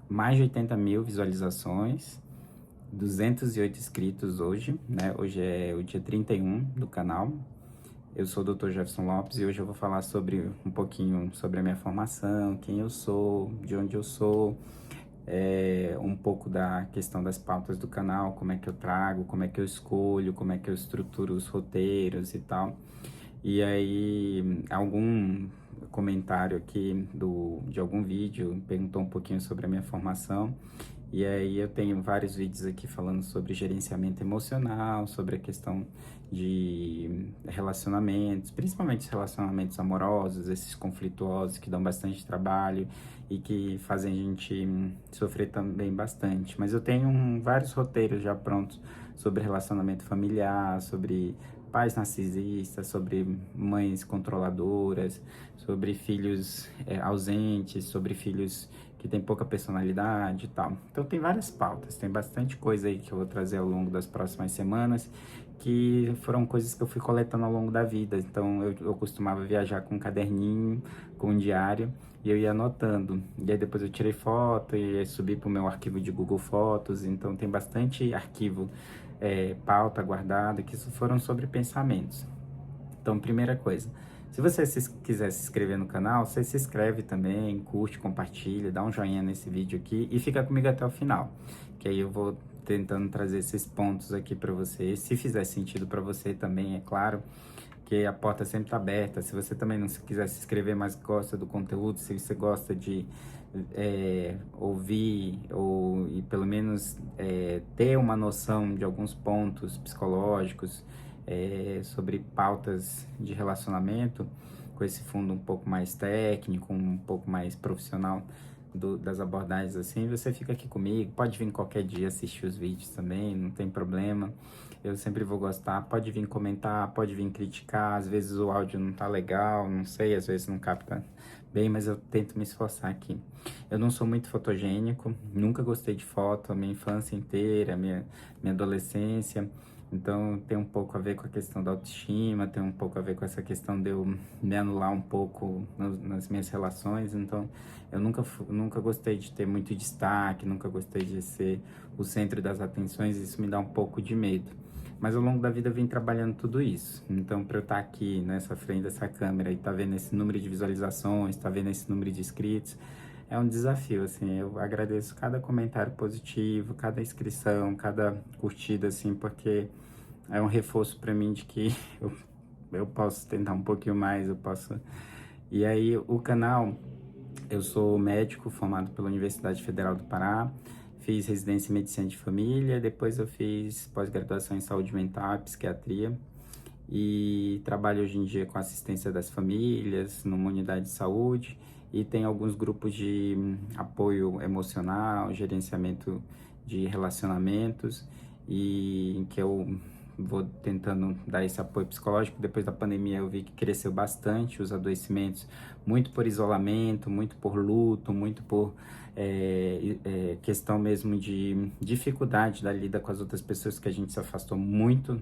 mais de 80 mil visualizações, 208 inscritos hoje, né? Hoje é o dia 31 do canal. Eu sou o Dr. Jefferson Lopes e hoje eu vou falar sobre um pouquinho sobre a minha formação, quem eu sou, de onde eu sou, um pouco da questão das pautas do canal, como é que eu trago, como é que eu escolho, como é que eu estruturo os roteiros e tal. E aí, algum comentário aqui de algum vídeo perguntou um pouquinho sobre a minha formação. E aí eu tenho vários vídeos aqui falando sobre gerenciamento emocional, sobre a questão de relacionamentos, principalmente os relacionamentos amorosos, esses conflituosos que dão bastante trabalho e que fazem a gente sofrer também bastante. Mas eu tenho vários roteiros já prontos sobre relacionamento familiar, sobre pais narcisistas, sobre mães controladoras, sobre filhos ausentes, sobre filhos que têm pouca personalidade e tal. Então tem várias pautas, tem bastante coisa aí que eu vou trazer ao longo das próximas semanas, que foram coisas que eu fui coletando ao longo da vida. Então eu costumava viajar com um caderninho, com um diário, e eu ia anotando. E aí depois eu tirei foto e subi para o meu arquivo de Google Fotos, então tem bastante arquivo, pauta guardada, que isso foram sobre pensamentos. Então, primeira coisa, se você quiser se inscrever no canal, você se inscreve também, curte, compartilha, dá um joinha nesse vídeo aqui e fica comigo até o final, que aí eu vou tentando trazer esses pontos aqui para você. Se fizer sentido para você também, é claro, que a porta sempre está aberta. Se você também não quiser se inscrever, mas gosta do conteúdo, se você gosta de ouvir ou e pelo menos ter uma noção de alguns pontos psicológicos sobre pautas de relacionamento, com esse fundo um pouco mais técnico, um pouco mais profissional das abordagens assim, você fica aqui comigo, pode vir qualquer dia assistir os vídeos também, não tem problema, eu sempre vou gostar, pode vir comentar, pode vir criticar, às vezes o áudio não tá legal, não sei, às vezes não capta bem, mas eu tento me esforçar aqui. Eu não sou muito fotogênico, nunca gostei de foto, a minha infância inteira, minha adolescência, então tem um pouco a ver com a questão da autoestima, tem um pouco a ver com essa questão de eu me anular um pouco nas minhas relações, então eu nunca gostei de ter muito destaque, nunca gostei de ser o centro das atenções, isso me dá um pouco de medo. Mas ao longo da vida eu vim trabalhando tudo isso. Então, para eu estar aqui nessa frente dessa câmera e estar vendo esse número de visualizações, estar vendo esse número de inscritos, é um desafio, assim. Eu agradeço cada comentário positivo, cada inscrição, cada curtida, assim, porque é um reforço para mim de que eu posso tentar um pouquinho mais, eu posso. E aí, o canal, eu sou médico formado pela Universidade Federal do Pará, fiz residência em medicina de família, depois eu fiz pós-graduação em saúde mental e psiquiatria e trabalho hoje em dia com assistência das famílias, numa unidade de saúde e tem alguns grupos de apoio emocional, gerenciamento de relacionamentos e em que eu vou tentando dar esse apoio psicológico. Depois da pandemia eu vi que cresceu bastante os adoecimentos, muito por isolamento, muito por luto, muito por questão mesmo de dificuldade da lida com as outras pessoas, que a gente se afastou muito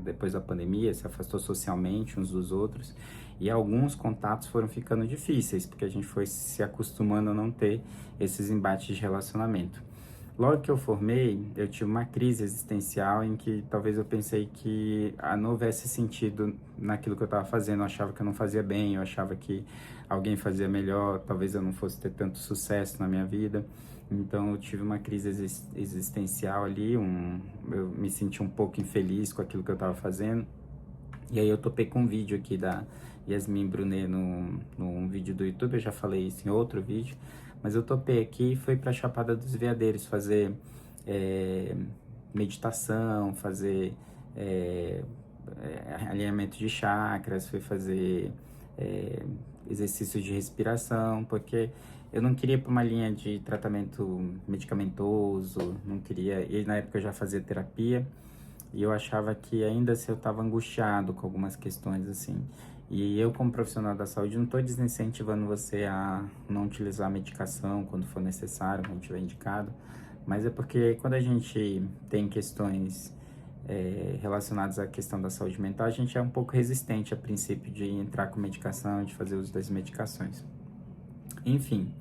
depois da pandemia, se afastou socialmente uns dos outros, e alguns contatos foram ficando difíceis, porque a gente foi se acostumando a não ter esses embates de relacionamento. Logo que eu formei, eu tive uma crise existencial em que talvez eu pensei que não houvesse sentido naquilo que eu estava fazendo. Eu achava que eu não fazia bem, eu achava que alguém fazia melhor, talvez eu não fosse ter tanto sucesso na minha vida. Então eu tive uma crise existencial ali, eu me senti um pouco infeliz com aquilo que eu estava fazendo. E aí eu topei com um vídeo aqui da Yasmin Brunet num vídeo do YouTube, eu já falei isso em outro vídeo, mas eu topei aqui e fui para Chapada dos Veadeiros fazer meditação, fazer é, alinhamento de chakras, fui fazer exercícios de respiração, porque eu não queria ir para uma linha de tratamento medicamentoso, não queria, e na época eu já fazia terapia, e eu achava que ainda assim eu estava angustiado com algumas questões assim. E eu, como profissional da saúde, não estou desincentivando você a não utilizar a medicação quando for necessário, quando tiver indicado, mas é porque quando a gente tem questões relacionadas à questão da saúde mental, a gente é um pouco resistente a princípio de entrar com medicação, de fazer uso das medicações. Enfim,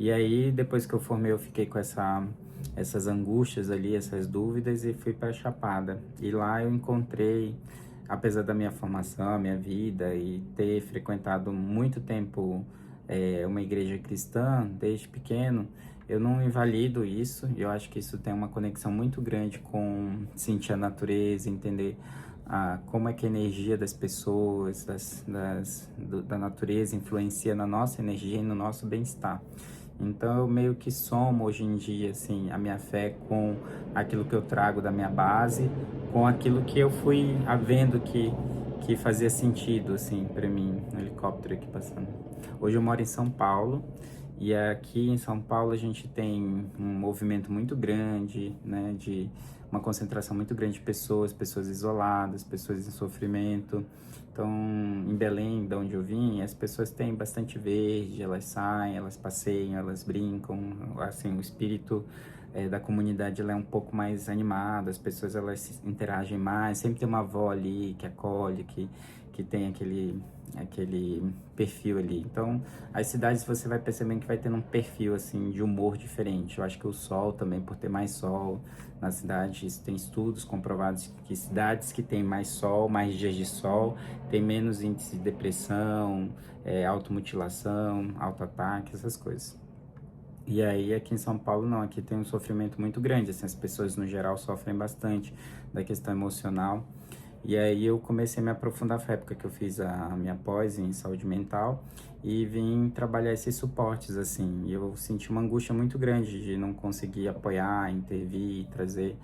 E aí, depois que eu formei, eu fiquei com essas angústias ali, essas dúvidas, e fui para Chapada. E lá eu encontrei, apesar da minha formação, minha vida e ter frequentado muito tempo uma igreja cristã desde pequeno, eu não invalido isso. Eu acho que isso tem uma conexão muito grande com sentir a natureza, entender como é que a energia das pessoas, da natureza influencia na nossa energia e no nosso bem-estar. Então eu meio que somo hoje em dia assim a minha fé com aquilo que eu trago da minha base, com aquilo que eu fui vendo que fazia sentido assim para mim, um helicóptero aqui passando. Hoje eu moro em São Paulo e aqui em São Paulo a gente tem um movimento muito grande, né, de uma concentração muito grande de pessoas, pessoas isoladas, pessoas em sofrimento. Então, em Belém, de onde eu vim, as pessoas têm bastante verde, elas saem, elas passeiam, elas brincam, assim, o espírito da comunidade ela é um pouco mais animado, as pessoas elas interagem mais, sempre tem uma avó ali que acolhe, que tem aquele perfil ali. Então, as cidades você vai percebendo que vai tendo um perfil assim de humor diferente. Eu acho que o sol também, por ter mais sol na cidade, tem estudos comprovados que cidades que têm mais sol, mais dias de sol, tem menos índice de depressão, automutilação, autoataque, essas coisas. E aí aqui em São Paulo não, aqui tem um sofrimento muito grande, assim, as pessoas no geral sofrem bastante da questão emocional. E aí eu comecei a me aprofundar, foi a época que eu fiz a minha pós em saúde mental e vim trabalhar esses suportes, assim. E eu senti uma angústia muito grande de não conseguir apoiar, intervir, trazer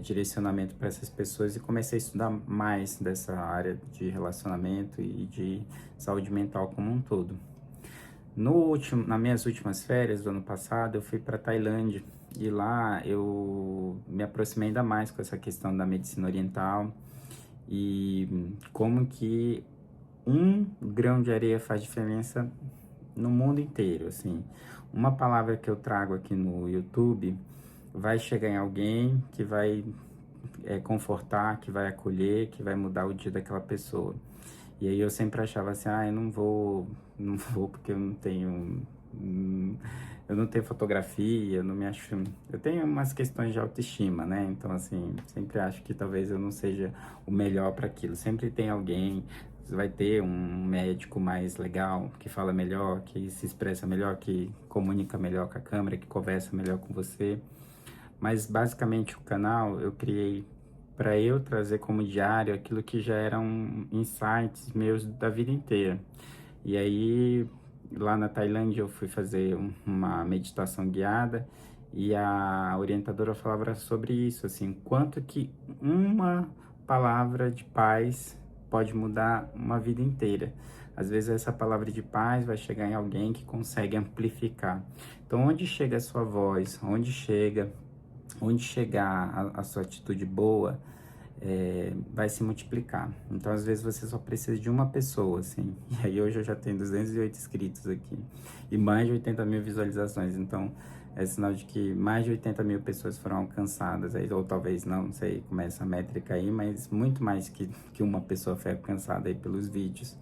direcionamento para essas pessoas e comecei a estudar mais dessa área de relacionamento e de saúde mental como um todo. Nas minhas últimas férias do ano passado, eu fui para Tailândia e lá eu me aproximei ainda mais com essa questão da medicina oriental e como que um grão de areia faz diferença no mundo inteiro, assim. Uma palavra que eu trago aqui no YouTube vai chegar em alguém que vai confortar, que vai acolher, que vai mudar o dia daquela pessoa. E aí eu sempre achava assim, eu não vou porque eu não tenho fotografia, eu não me acho, eu tenho umas questões de autoestima, né? Então assim, sempre acho que talvez eu não seja o melhor para aquilo. Sempre tem alguém, vai ter um médico mais legal, que fala melhor, que se expressa melhor, que comunica melhor com a câmera, que conversa melhor com você. Mas basicamente o canal eu criei para eu trazer como diário aquilo que já eram insights meus da vida inteira. E aí, lá na Tailândia, eu fui fazer uma meditação guiada e a orientadora falava sobre isso, assim, quanto que uma palavra de paz pode mudar uma vida inteira. Às vezes essa palavra de paz vai chegar em alguém que consegue amplificar. Então, onde chega a sua voz, onde chegar a sua atitude boa, vai se multiplicar. Então, às vezes, você só precisa de uma pessoa, assim. E aí, hoje eu já tenho 208 inscritos aqui e mais de 80 mil visualizações. Então, é sinal de que mais de 80 mil pessoas foram alcançadas. Aí, ou talvez não sei como é essa métrica aí, mas muito mais que uma pessoa foi alcançada aí pelos vídeos.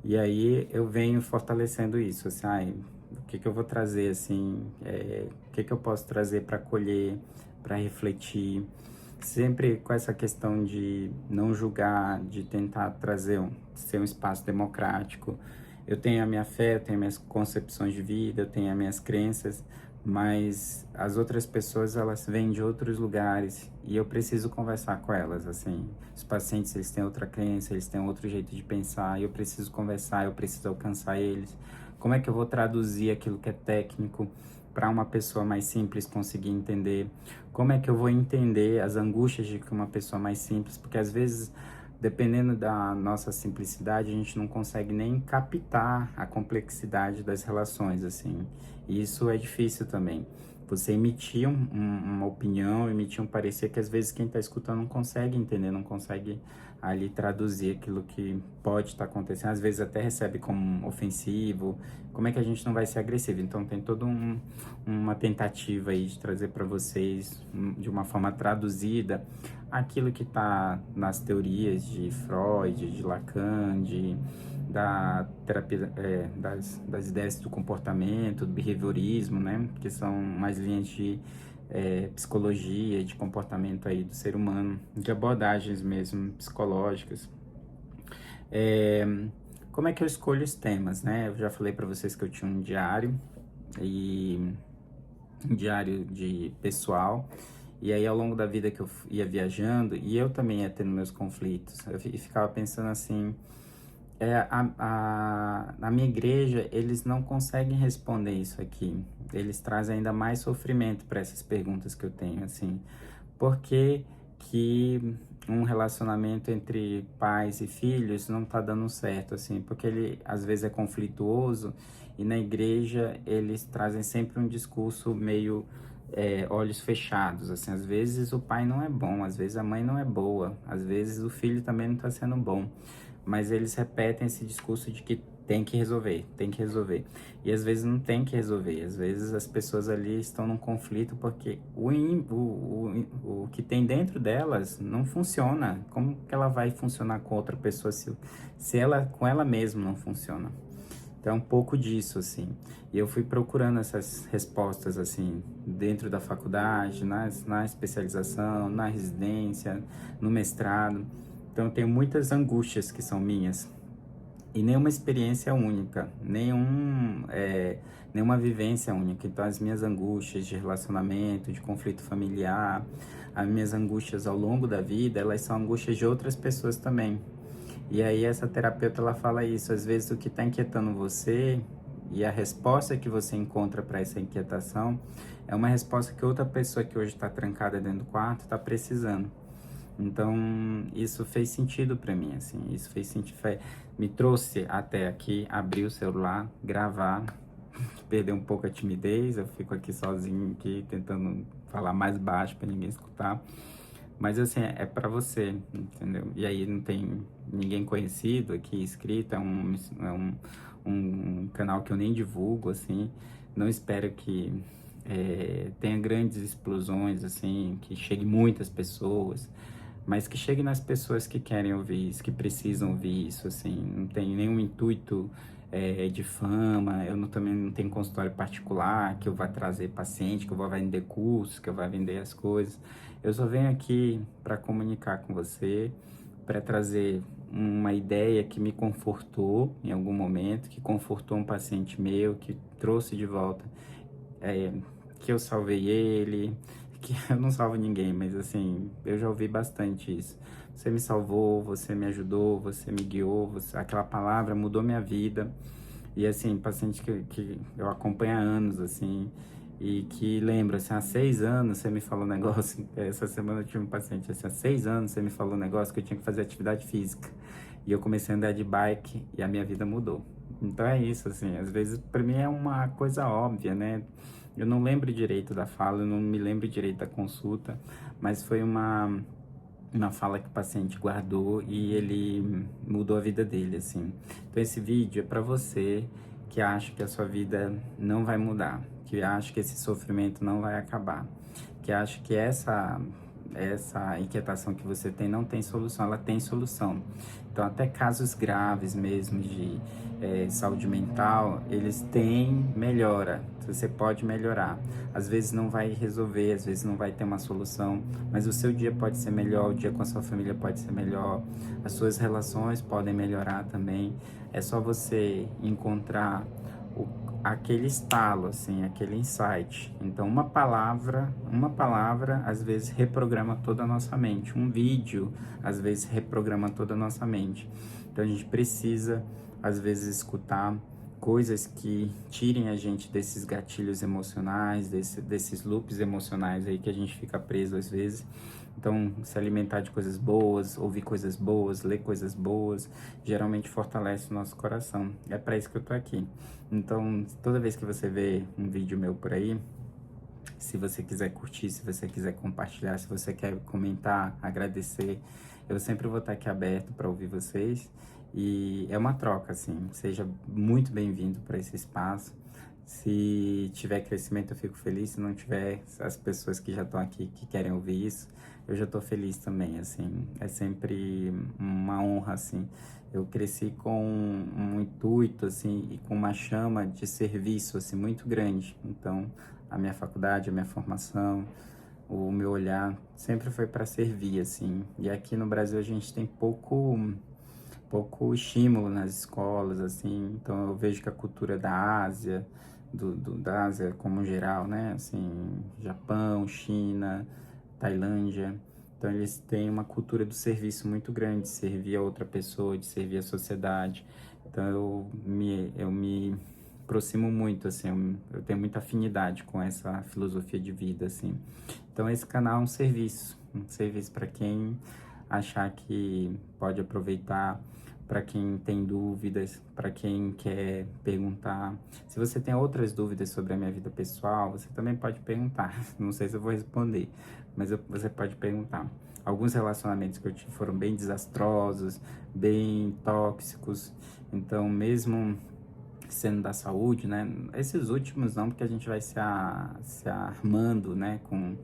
E aí, eu venho fortalecendo isso, assim, o que eu vou trazer, assim, o que eu posso trazer para acolher, para refletir, sempre com essa questão de não julgar, de tentar ser um espaço democrático. Eu tenho a minha fé, eu tenho minhas concepções de vida, eu tenho as minhas crenças, mas as outras pessoas, elas vêm de outros lugares e eu preciso conversar com elas, assim. Os pacientes, eles têm outra crença, eles têm outro jeito de pensar, e eu preciso conversar, eu preciso alcançar eles. Como é que eu vou traduzir aquilo que é técnico para uma pessoa mais simples conseguir entender? Como é que eu vou entender as angústias de uma pessoa mais simples? Porque às vezes, dependendo da nossa simplicidade, a gente não consegue nem captar a complexidade das relações, assim. E isso é difícil também. Você emitir uma opinião, emitir um parecer que às vezes quem está escutando não consegue entender, não consegue ali traduzir aquilo que pode estar acontecendo, às vezes até recebe como ofensivo. Como é que a gente não vai ser agressivo? Então tem toda uma tentativa aí de trazer para vocês de uma forma traduzida aquilo que está nas teorias de Freud, de Lacan, da terapia, das ideias do comportamento, do behaviorismo, né? Que são mais linhas de psicologia, de comportamento aí do ser humano, de abordagens mesmo psicológicas. É, como é que eu escolho os temas, né? Eu já falei para vocês que eu tinha e um diário de pessoal. E aí, ao longo da vida que eu ia viajando, e eu também ia tendo meus conflitos, eu ficava pensando assim, na minha igreja, eles não conseguem responder isso aqui. Eles trazem ainda mais sofrimento para essas perguntas que eu tenho, assim. Por que que um relacionamento entre pais e filhos não tá dando certo, assim? Porque ele, às vezes, é conflituoso e na igreja eles trazem sempre um discurso meio olhos fechados, assim. Às vezes o pai não é bom, às vezes a mãe não é boa, às vezes o filho também não está sendo bom, mas eles repetem esse discurso de que tem que resolver, tem que resolver. E às vezes não tem que resolver, às vezes as pessoas ali estão num conflito porque o que tem dentro delas não funciona. Como que ela vai funcionar com outra pessoa se ela com ela mesma não funciona? Então é um pouco disso, assim. E eu fui procurando essas respostas, assim, dentro da faculdade, na especialização, na residência, no mestrado. Então eu tenho muitas angústias que são minhas. E nenhuma experiência é única, nenhuma vivência é única. Então as minhas angústias de relacionamento, de conflito familiar, as minhas angústias ao longo da vida, elas são angústias de outras pessoas também. E aí essa terapeuta, ela fala isso, às vezes o que está inquietando você e a resposta que você encontra para essa inquietação é uma resposta que outra pessoa que hoje está trancada dentro do quarto está precisando. Então isso fez sentido para mim, assim, isso fez sentido, me trouxe até aqui, abrir o celular, gravar, perder um pouco a timidez, eu fico aqui sozinho aqui tentando falar mais baixo para ninguém escutar. Mas assim, é para você, entendeu? E aí não tem ninguém conhecido aqui inscrito, um canal que eu nem divulgo, assim. Não espero que tenha grandes explosões, assim, que chegue muitas pessoas, mas que chegue nas pessoas que querem ouvir isso, que precisam ouvir isso, assim. Não tem nenhum intuito de fama, também não tenho consultório particular, que eu vá trazer paciente, que eu vou vender cursos, que eu vou vender as coisas. Eu só venho aqui para comunicar com você, para trazer uma ideia que me confortou em algum momento, que confortou um paciente meu, que trouxe de volta, que eu salvei ele, que eu não salvo ninguém, mas assim, eu já ouvi bastante isso. Você me salvou, você me ajudou, você me guiou, aquela palavra mudou minha vida. E assim, paciente que eu acompanho há anos, assim, e que lembra, assim, há 6 anos você me falou um negócio, essa semana eu tive um paciente, assim, há 6 anos você me falou um negócio que eu tinha que fazer atividade física. E eu comecei a andar de bike e a minha vida mudou. Então é isso, assim, às vezes para mim é uma coisa óbvia, né? Eu não lembro direito da fala, eu não me lembro direito da consulta, mas foi uma fala que o paciente guardou e ele mudou a vida dele, assim. Então esse vídeo é para você que acha que a sua vida não vai mudar, que acha que esse sofrimento não vai acabar, que acha que essa inquietação que você tem não tem solução, ela tem solução. Então, até casos graves mesmo de saúde mental, eles têm melhora. Você pode melhorar. Às vezes não vai resolver, às vezes não vai ter uma solução, mas o seu dia pode ser melhor, o dia com a sua família pode ser melhor, as suas relações podem melhorar também. É só você encontrar aquele estalo, assim, aquele insight. Então, uma palavra, às vezes reprograma toda a nossa mente. Um vídeo, às vezes reprograma toda a nossa mente. Então, a gente precisa, às vezes, escutar coisas que tirem a gente desses gatilhos emocionais, desses loops emocionais aí que a gente fica preso às vezes. Então, se alimentar de coisas boas, ouvir coisas boas, ler coisas boas, geralmente fortalece o nosso coração. É para isso que eu tô aqui. Então, toda vez que você vê um vídeo meu por aí, se você quiser curtir, se você quiser compartilhar, se você quer comentar, agradecer, eu sempre vou estar aqui aberto para ouvir vocês. E é uma troca, assim. Seja muito bem-vindo para esse espaço. Se tiver crescimento, eu fico feliz. Se não tiver, as pessoas que já estão aqui, que querem ouvir isso, eu já estou feliz também, assim. É sempre uma honra, assim. Eu cresci com um intuito, assim, e com uma chama de serviço, assim, muito grande. Então, a minha faculdade, a minha formação, o meu olhar sempre foi para servir, assim. E aqui no Brasil a gente tem pouco estímulo nas escolas, assim. Então, eu vejo que a cultura da Ásia da Ásia como geral, né? Assim, Japão, China, Tailândia. Então eles têm uma cultura do serviço muito grande, de servir a outra pessoa, de servir a sociedade. Então eu me aproximo muito, assim, eu tenho muita afinidade com essa filosofia de vida, assim. Então esse canal é um serviço para quem achar que pode aproveitar, para quem tem dúvidas, para quem quer perguntar. Se você tem outras dúvidas sobre a minha vida pessoal, você também pode perguntar. Não sei se eu vou responder, mas você pode perguntar. Alguns relacionamentos que eu tive foram bem desastrosos, bem tóxicos. Então, mesmo sendo da saúde, né? Esses últimos não, porque a gente vai se armando, né? Com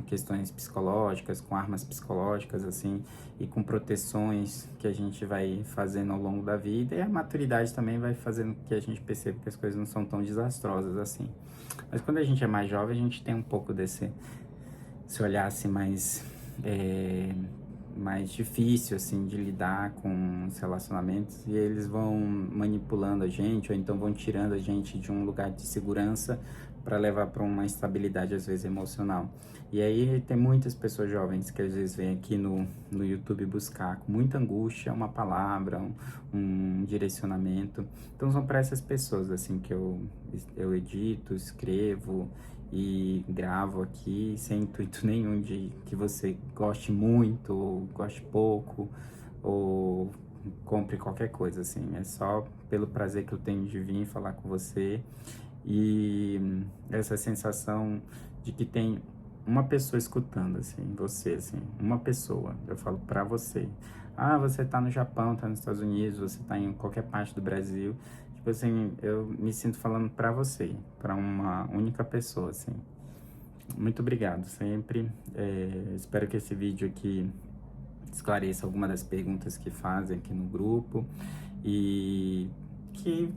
questões psicológicas, com armas psicológicas, assim, e com proteções que a gente vai fazendo ao longo da vida, e a maturidade também vai fazendo que a gente perceba que as coisas não são tão desastrosas assim. Mas quando a gente é mais jovem, a gente tem um pouco esse olhar assim mais difícil assim de lidar com os relacionamentos, e eles vão manipulando a gente, ou então vão tirando a gente de um lugar de segurança para levar para uma instabilidade às vezes emocional. E aí tem muitas pessoas jovens que às vezes vêm aqui no YouTube buscar com muita angústia uma palavra, um direcionamento. Então são para essas pessoas assim que eu edito, escrevo e gravo aqui sem intuito nenhum de que você goste muito ou goste pouco ou compre qualquer coisa, assim. É só pelo prazer que eu tenho de vir falar com você e essa sensação de que tem uma pessoa escutando, assim, você, assim, uma pessoa. Eu falo pra você. Ah, você tá no Japão, tá nos Estados Unidos, você tá em qualquer parte do Brasil. Tipo assim, eu me sinto falando pra você, pra uma única pessoa, assim. Muito obrigado, sempre. Espero que esse vídeo aqui esclareça alguma das perguntas que fazem aqui no grupo e que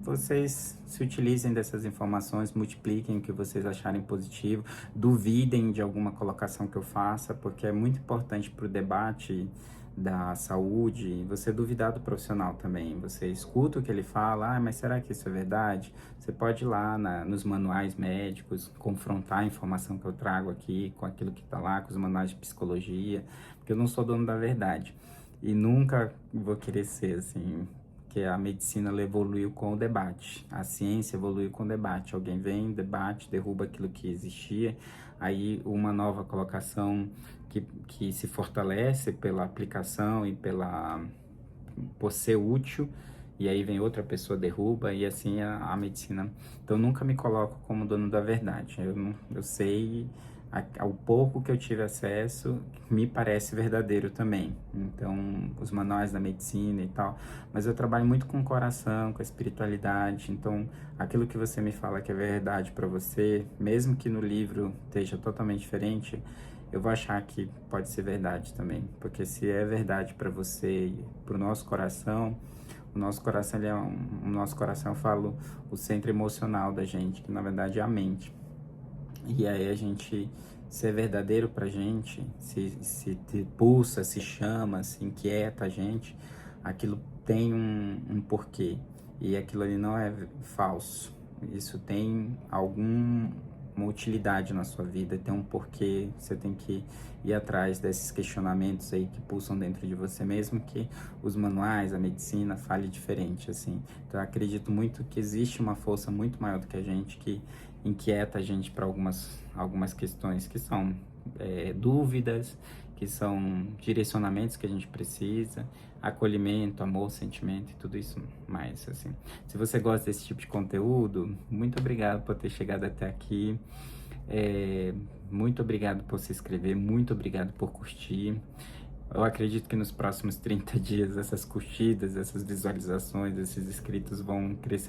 vocês se utilizem dessas informações, multipliquem o que vocês acharem positivo, duvidem de alguma colocação que eu faça, porque é muito importante para o debate da saúde, você duvidar do profissional também. Você escuta o que ele fala, mas será que isso é verdade? Você pode ir lá nos manuais médicos, confrontar a informação que eu trago aqui com aquilo que está lá, com os manuais de psicologia, porque eu não sou dono da verdade. E nunca vou querer ser assim, que a medicina ela evoluiu com o debate, a ciência evoluiu com o debate. Alguém vem, debate, derruba aquilo que existia, aí uma nova colocação que se fortalece pela aplicação e por ser útil, e aí vem outra pessoa, derruba, e assim a medicina. Então, eu nunca me coloco como dono da verdade. Eu sei, ao pouco que eu tive acesso, me parece verdadeiro também. Então, os manuais da medicina e tal. Mas eu trabalho muito com o coração, com a espiritualidade. Então, aquilo que você me fala que é verdade para você, mesmo que no livro esteja totalmente diferente, eu vou achar que pode ser verdade também, porque se é verdade para você e para o nosso coração, ele é o nosso coração, eu falo, o centro emocional da gente, que na verdade é a mente. E aí a gente, se é verdadeiro pra gente, se pulsa, se chama, se inquieta a gente, aquilo tem um porquê. E aquilo ali não é falso. Isso tem alguma utilidade na sua vida, tem um porquê, você tem que ir atrás desses questionamentos aí que pulsam dentro de você, mesmo que os manuais, a medicina fale diferente, assim. Então eu acredito muito que existe uma força muito maior do que a gente, que inquieta a gente para algumas questões que são dúvidas, que são direcionamentos que a gente precisa, acolhimento, amor, sentimento e tudo isso mais, assim. Se você gosta desse tipo de conteúdo, muito obrigado por ter chegado até aqui, muito obrigado por se inscrever, muito obrigado por curtir. Eu acredito que nos próximos 30 dias essas curtidas, essas visualizações, esses inscritos vão crescer